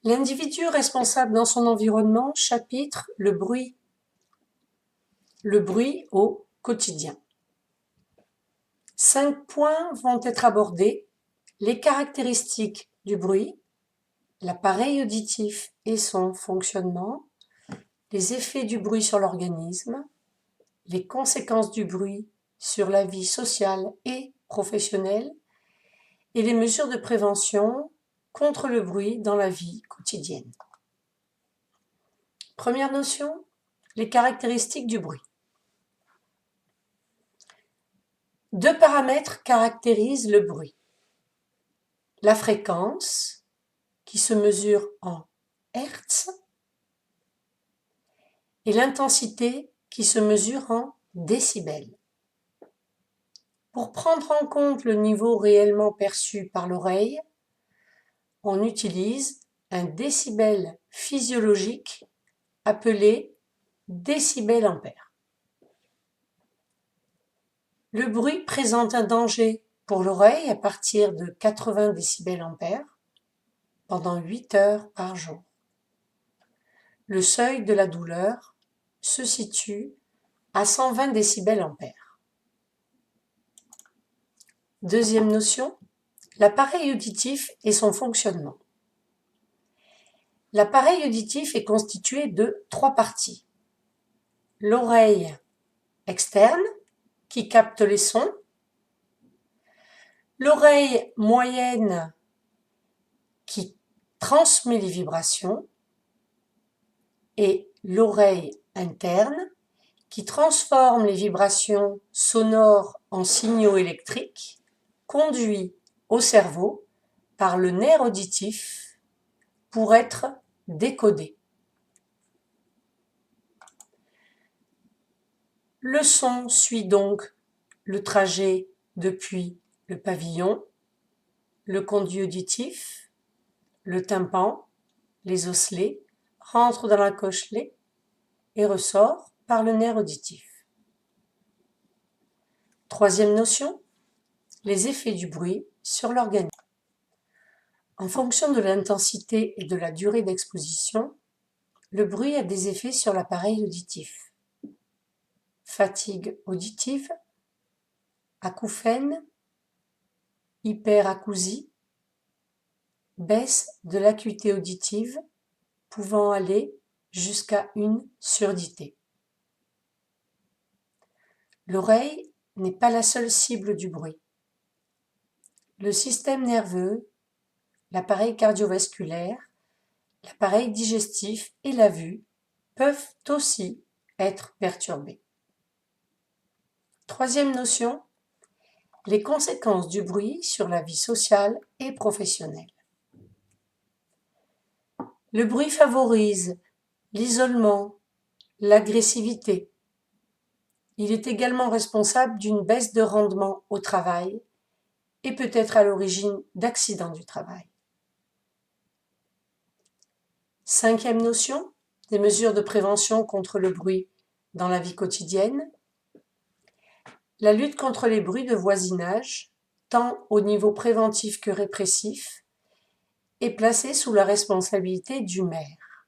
L'individu responsable dans son environnement, chapitre le bruit. Le bruit au quotidien. 5 points vont être abordés. Les caractéristiques du bruit, l'appareil auditif et son fonctionnement, les effets du bruit sur l'organisme, les conséquences du bruit sur la vie sociale et professionnelle et les mesures de prévention contre le bruit dans la vie quotidienne. Première notion, les caractéristiques du bruit. 2 paramètres caractérisent le bruit. La fréquence, qui se mesure en Hertz, et l'intensité, qui se mesure en décibels. Pour prendre en compte le niveau réellement perçu par l'oreille, on utilise un décibel physiologique appelé décibel ampère. Le bruit présente un danger pour l'oreille à partir de 80 décibels ampères pendant 8 heures par jour. Le seuil de la douleur se situe à 120 décibels ampères. Deuxième notion, l'appareil auditif et son fonctionnement. L'appareil auditif est constitué de 3 parties. L'oreille externe, qui capte les sons, l'oreille moyenne, qui transmet les vibrations, et l'oreille interne, qui transforme les vibrations sonores en signaux électriques, conduits au cerveau par le nerf auditif pour être décodés. Le son suit donc le trajet depuis le pavillon, le conduit auditif, le tympan, les osselets, rentre dans la cochlée et ressort par le nerf auditif. Troisième notion, les effets du bruit sur l'organisme. En fonction de l'intensité et de la durée d'exposition, le bruit a des effets sur l'appareil auditif. Fatigue auditive, acouphènes, hyperacousie, baisse de l'acuité auditive pouvant aller jusqu'à une surdité. L'oreille n'est pas la seule cible du bruit. Le système nerveux, l'appareil cardiovasculaire, l'appareil digestif et la vue peuvent aussi être perturbés. Troisième notion, les conséquences du bruit sur la vie sociale et professionnelle. Le bruit favorise l'isolement, l'agressivité. Il est également responsable d'une baisse de rendement au travail et peut être à l'origine d'accidents du travail. Cinquième notion, des mesures de prévention contre le bruit dans la vie quotidienne. La lutte contre les bruits de voisinage, tant au niveau préventif que répressif, est placée sous la responsabilité du maire.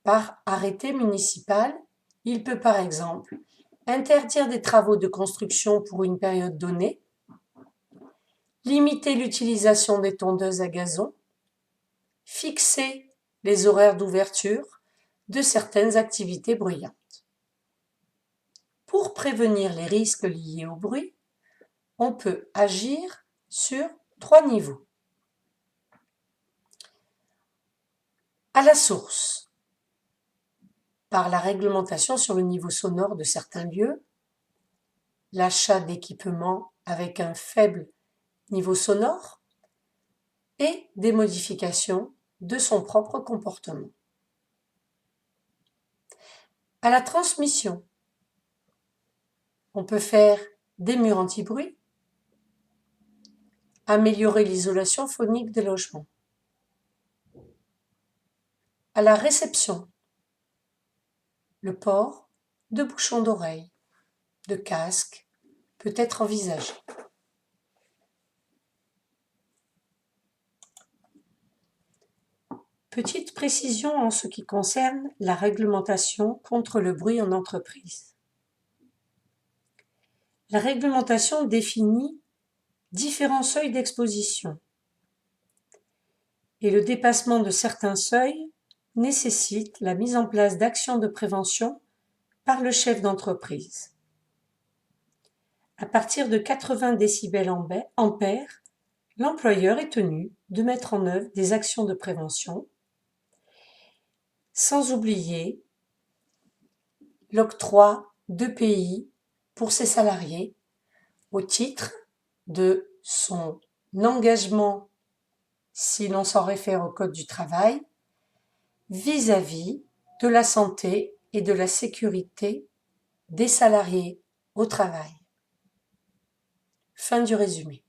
Par arrêté municipal, il peut par exemple interdire des travaux de construction pour une période donnée, limiter l'utilisation des tondeuses à gazon, fixer les horaires d'ouverture de certaines activités bruyantes. Pour prévenir les risques liés au bruit, on peut agir sur 3 niveaux. À la source, par la réglementation sur le niveau sonore de certains lieux, l'achat d'équipements avec un faible niveau sonore et des modifications de son propre comportement. À la transmission, on peut faire des murs anti-bruit, améliorer l'isolation phonique des logements. À la réception, le port de bouchons d'oreille, de casque peut être envisagé. Petite précision en ce qui concerne la réglementation contre le bruit en entreprise. La réglementation définit différents seuils d'exposition et le dépassement de certains seuils nécessite la mise en place d'actions de prévention par le chef d'entreprise. À partir de 80 décibels ampères, l'employeur est tenu de mettre en œuvre des actions de prévention, sans oublier l'octroi d'EPI pour ses salariés au titre de son engagement, si l'on s'en réfère au Code du travail, vis-à-vis de la santé et de la sécurité des salariés au travail. Fin du résumé.